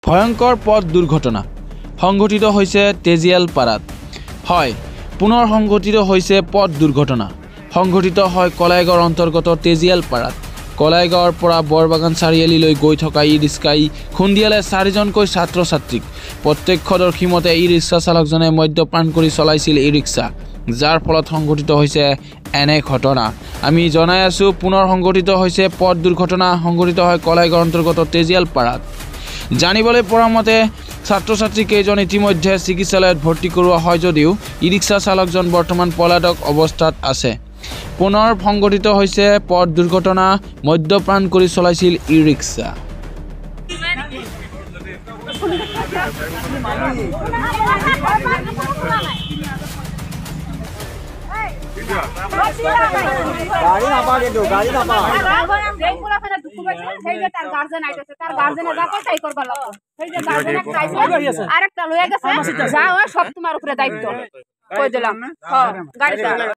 ভয়ঙ্কৰ পথ দুৰ্ঘটনা সংঘটিত হৈছে তেজিয়ালপাৰাত। হয়, পুনৰ সংঘটিত হৈছে পথ দুৰ্ঘটনা। সংঘটিত হয় কলাইগাঁৱৰ অন্তৰ্গত তেজিয়ালপাৰাত। কলাইগাঁৱৰ পৰা বৰবাগান চাৰিআলিলৈ গৈ থকা ই ৰিক্সাই খুন্দিয়ালে 4জনকৈ ছাত্ৰ ছাত্ৰীক। প্ৰত্যক্ষদৰ্শী মতে ই ৰিক্সা চালকজনে মদ্যপান কৰি চলাইছিল ই ৰিক্সা, যাৰ ফলত সংঘটিত হৈছে এনে ঘটনা। আমি জনাই আছোঁ, পুনৰ সংঘটিত হৈছে পথ দুৰ্ঘটনা সংঘটিত হয় কলাইগাঁৱৰ অন্তৰ্গত তেজিয়ালপাৰাত। জানিবলৈ পৰা মতে ছাত্ৰ ছাত্ৰী কেইজন ইতিমধ্যে চিকিৎসালয়ত ভৰ্তি কৰোৱা হয় যদিও ই ৰিক্সা চালকজন বৰ্তমান পলাতক অৱস্থাত আছে। পুনৰ সংঘটিত হৈছে পথ দুৰ্ঘটনা, মদ্যপান কৰি চলাইছিল ই ৰিক্সা। গাড়ি নাপা কিন্তু গাড়ি নাপা আৰেকটা লয়ে গেছে, যা সব তোমাৰ উপৰে দায়িত্ব কই দিলাম।